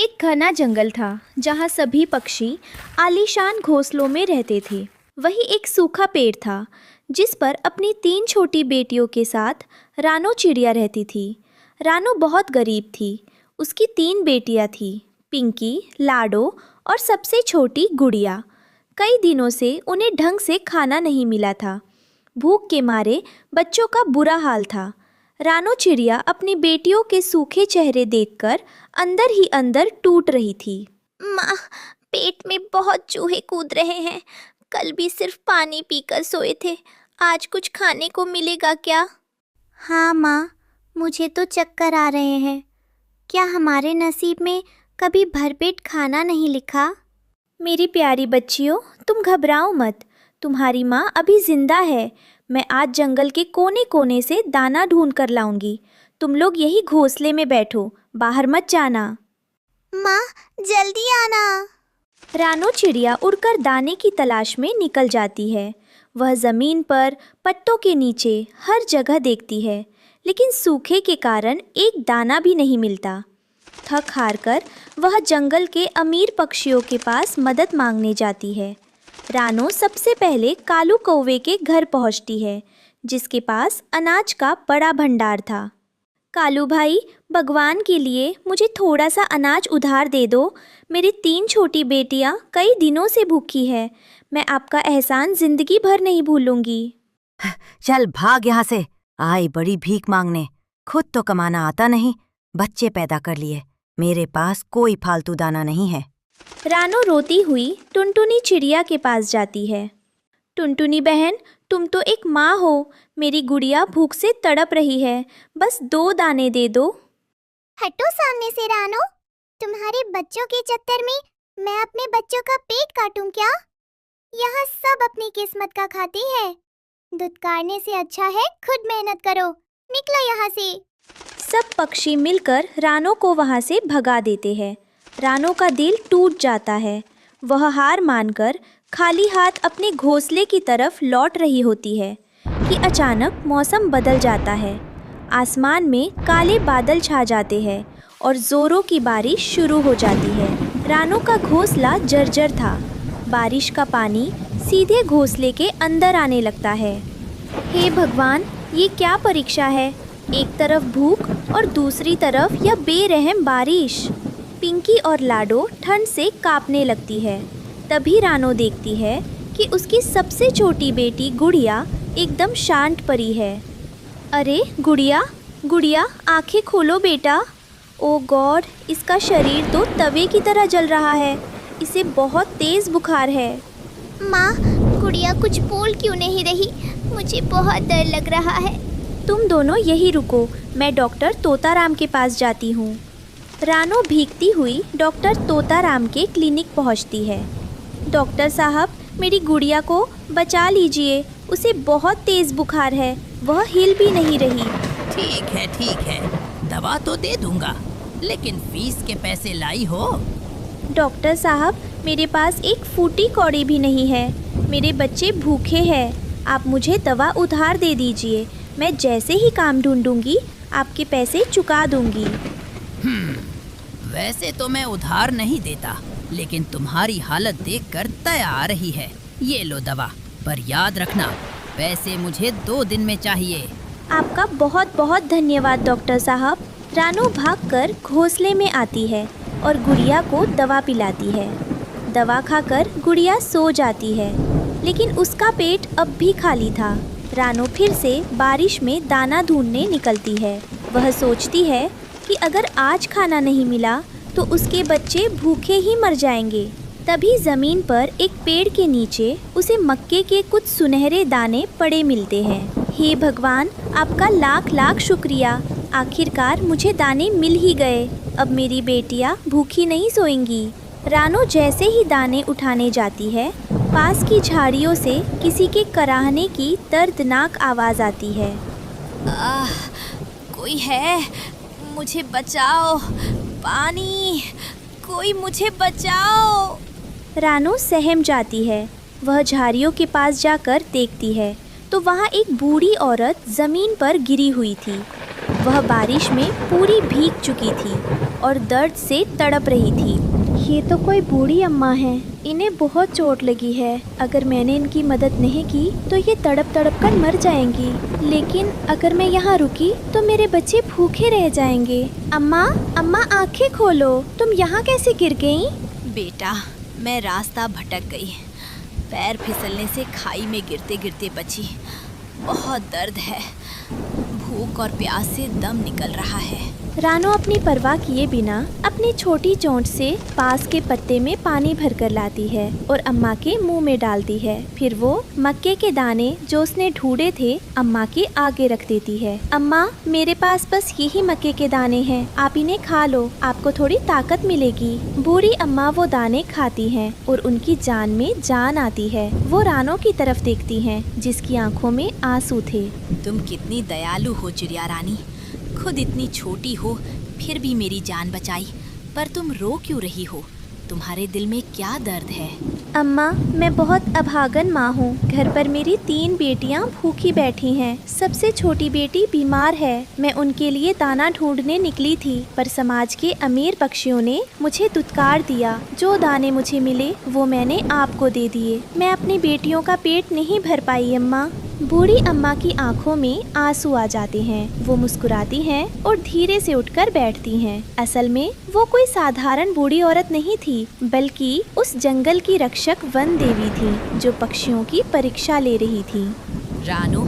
एक घना जंगल था जहाँ सभी पक्षी आलीशान घोंसलों में रहते थे। वही एक सूखा पेड़ था जिस पर अपनी 3 छोटी बेटियों के साथ रानो चिड़िया रहती थी। रानो बहुत गरीब थी। उसकी 3 बेटियां थीं, पिंकी, लाडो और सबसे छोटी गुड़िया। कई दिनों से उन्हें ढंग से खाना नहीं मिला था। भूख के मारे बच्चों का बुरा हाल था। रानो चिड़िया अपनी बेटियों के सूखे चेहरे देखकर अंदर ही अंदर टूट रही थी। माँ, पेट में बहुत चूहे कूद रहे हैं। कल भी सिर्फ पानी पीकर सोए थे। आज कुछ खाने को मिलेगा क्या? हाँ माँ, मुझे तो चक्कर आ रहे हैं। क्या हमारे नसीब में कभी भरपेट खाना नहीं लिखा? मेरी प्यारी बच्चियों, तुम घबराओ मत। तुम्हारी माँ अभी जिंदा है। मैं आज जंगल के कोने कोने से दाना ढूंढ कर लाऊंगी। तुम लोग यही घोंसले में बैठो, बाहर मत जाना। माँ, जल्दी आना। रानो चिड़िया उड़कर दाने की तलाश में निकल जाती है। वह ज़मीन पर, पत्तों के नीचे हर जगह देखती है, लेकिन सूखे के कारण एक दाना भी नहीं मिलता। थक हार कर वह जंगल के अमीर पक्षियों के पास मदद मांगने जाती है। रानो सबसे पहले कालू कौवे के घर पहुंचती है, जिसके पास अनाज का बड़ा भंडार था। कालू भाई, भगवान के लिए मुझे थोड़ा सा अनाज उधार दे दो। मेरी 3 छोटी बेटियां कई दिनों से भूखी है। मैं आपका एहसान जिंदगी भर नहीं भूलूंगी। चल भाग यहाँ से। आई बड़ी भीख मांगने। खुद तो कमाना आता नहीं, बच्चे पैदा कर लिए। मेरे पास कोई फालतू दाना नहीं है। रानो रोती हुई टुनटुनी चिड़िया के पास जाती है। टुनटुनी बहन, तुम तो एक माँ हो। मेरी गुड़िया भूख से तड़प रही है। बस 2 दाने दे दो। हटो सामने से रानो। तुम्हारे बच्चों के चक्कर में मैं अपने बच्चों का पेट काटूं क्या? यहाँ सब अपनी किस्मत का खाती है। दुत्कारने से अच्छा है खुद मेहनत करो। निकलो यहाँ से। सब पक्षी मिलकर रानो को वहाँ से भगा देते हैं। रानो का दिल टूट जाता है। वह हार मानकर खाली हाथ अपने घोंसले की तरफ लौट रही होती है कि अचानक मौसम बदल जाता है। आसमान में काले बादल छा जाते हैं और जोरों की बारिश शुरू हो जाती है। रानो का घोंसला जर्जर था। बारिश का पानी सीधे घोंसले के अंदर आने लगता है। हे भगवान, ये क्या परीक्षा है? एक तरफ भूख और दूसरी तरफ यह बेरहम बारिश। पिंकी और लाडो ठंड से कांपने लगती है। तभी रानो देखती है कि उसकी सबसे छोटी बेटी गुड़िया एकदम शांत पड़ी है। अरे गुड़िया, गुड़िया, आंखें खोलो बेटा। ओ गॉड, इसका शरीर तो तवे की तरह जल रहा है। इसे बहुत तेज बुखार है। माँ, गुड़िया कुछ बोल क्यों नहीं रही? मुझे बहुत डर लग रहा है। तुम दोनों यही रुको, मैं डॉक्टर तोताराम के पास जाती हूँ। रानो भीगती हुई डॉक्टर तोताराम के क्लिनिक पहुँचती है। डॉक्टर साहब, मेरी गुड़िया को बचा लीजिए। उसे बहुत तेज़ बुखार है, वह हिल भी नहीं रही। ठीक है, दवा तो दे दूंगा, लेकिन फीस के पैसे लाई हो? डॉक्टर साहब, मेरे पास एक फूटी कौड़ी भी नहीं है। मेरे बच्चे भूखे हैं। आप मुझे दवा उधार दे दीजिए। मैं जैसे ही काम ढूंढूंगी आपके पैसे चुका दूंगी। वैसे तो मैं उधार नहीं देता, लेकिन तुम्हारी हालत देखकर दया आ रही है। ये लो दवा, पर याद रखना पैसे मुझे 2 दिन में चाहिए। आपका बहुत बहुत धन्यवाद डॉक्टर साहब। रानो भागकर घोंसले में आती है और गुड़िया को दवा पिलाती है। दवा खाकर गुड़िया सो जाती है, लेकिन उसका पेट अब भी खाली था। रानो फिर से बारिश में दाना ढूंढने निकलती है। वह सोचती है कि अगर आज खाना नहीं मिला तो उसके बच्चे भूखे ही मर जाएंगे। तभी ज़मीन पर एक पेड़ के नीचे उसे मक्के के कुछ सुनहरे दाने पड़े मिलते हैं। हे भगवान, आपका लाख लाख शुक्रिया। आखिरकार मुझे दाने मिल ही गए। अब मेरी बेटियां भूखी नहीं सोएंगी। रानो जैसे ही दाने उठाने जाती है, पास की झाड़ियों से किसी के कराहने की दर्दनाक आवाज़ आती है। कोई है? मुझे बचाओ। पानी, कोई मुझे बचाओ। रानो सहम जाती है। वह झाड़ियों के पास जाकर देखती है तो वहाँ एक बूढ़ी औरत ज़मीन पर गिरी हुई थी। वह बारिश में पूरी भीग चुकी थी और दर्द से तड़प रही थी। ये तो कोई बूढ़ी अम्मा है, इन्हें बहुत चोट लगी है। अगर मैंने इनकी मदद नहीं की तो ये तड़प तड़प कर मर जाएंगी। लेकिन अगर मैं यहाँ रुकी तो मेरे बच्चे भूखे रह जाएंगे। अम्मा, अम्मा आंखें खोलो, तुम यहाँ कैसे गिर गई? बेटा, मैं रास्ता भटक गई, पैर फिसलने से खाई में गिरते गिरते बची। बहुत दर्द है, भूख और प्यास से दम निकल रहा है। रानो अपनी परवाह किए बिना अपनी छोटी चोंच से पास के पत्ते में पानी भरकर लाती है और अम्मा के मुंह में डालती है। फिर वो मक्के के दाने जो उसने ढूंढे थे अम्मा के आगे रख देती है। अम्मा, मेरे पास बस यही मक्के के दाने हैं, आप इन्हें खा लो, आपको थोड़ी ताकत मिलेगी। बूढ़ी अम्मा वो दाने खाती हैं और उनकी जान में जान आती है। वो रानो की तरफ देखती हैं जिसकी आंखों में आंसू थे। तुम कितनी दयालु हो चिड़िया रानी, खुद इतनी छोटी हो फिर भी मेरी जान बचाई। पर तुम रो क्यों रही हो? तुम्हारे दिल में क्या दर्द है? अम्मा, मैं बहुत अभागन माँ हूँ। घर पर मेरी 3 बेटियाँ भूखी बैठी हैं। सबसे छोटी बेटी बीमार है। मैं उनके लिए दाना ढूंढने निकली थी, पर समाज के अमीर पक्षियों ने मुझे दुत्कार दिया। जो दाने मुझे मिले वो मैंने आपको दे दिए। मैं अपनी बेटियों का पेट नहीं भर पाई अम्मा। बूढ़ी अम्मा की आंखों में आंसू आ जाते हैं। वो मुस्कुराती हैं और धीरे से उठकर बैठती हैं। असल में वो कोई साधारण बूढ़ी औरत नहीं थी, बल्कि उस जंगल की रक्षक वन देवी थी जो पक्षियों की परीक्षा ले रही थी। रानो,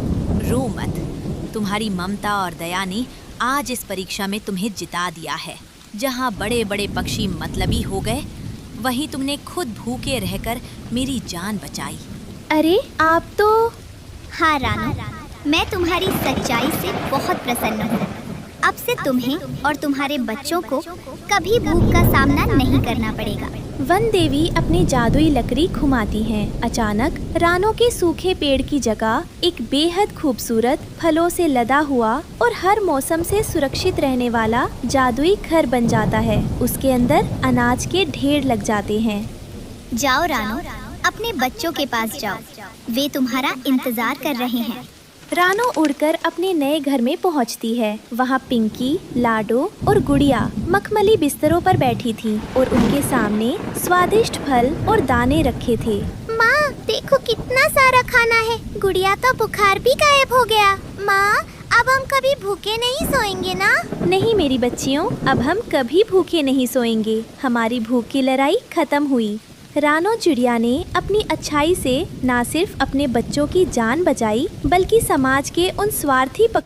रो मत। तुम्हारी ममता और दया ने आज इस परीक्षा में तुम्हें जिता दिया है। जहाँ बड़े बड़े पक्षी मतलबी हो गए, वहीं तुमने खुद भूखे रहकर मेरी जान बचाई। अरे आप तो... हाँ रानो, मैं तुम्हारी सच्चाई से बहुत प्रसन्न हूँ। अब से तुम्हें और तुम्हारे बच्चों को कभी भूख का सामना नहीं करना पड़ेगा। वन देवी अपनी जादुई लकड़ी घुमाती हैं। अचानक रानो के सूखे पेड़ की जगह एक बेहद खूबसूरत फलों से लदा हुआ और हर मौसम से सुरक्षित रहने वाला जादुई घर बन जाता है। उसके अंदर अनाज के ढेर लग जाते हैं। जाओ रानो, अपने बच्चों के पास जाओ, वे तुम्हारा इंतजार कर रहे हैं। रानो उड़कर अपने नए घर में पहुंचती है। वहाँ पिंकी, लाडो और गुड़िया मखमली बिस्तरों पर बैठी थी और उनके सामने स्वादिष्ट फल और दाने रखे थे। माँ, देखो कितना सारा खाना है। गुड़िया तो बुखार भी गायब हो गया। माँ, अब हम कभी भूखे नहीं सोएंगे ना? नहीं मेरी बच्चियों, अब हम कभी भूखे नहीं सोएंगे। हमारी भूख की लड़ाई खत्म हुई। रानो चिड़िया ने अपनी अच्छाई से न सिर्फ अपने बच्चों की जान बचाई, बल्कि समाज के उन स्वार्थी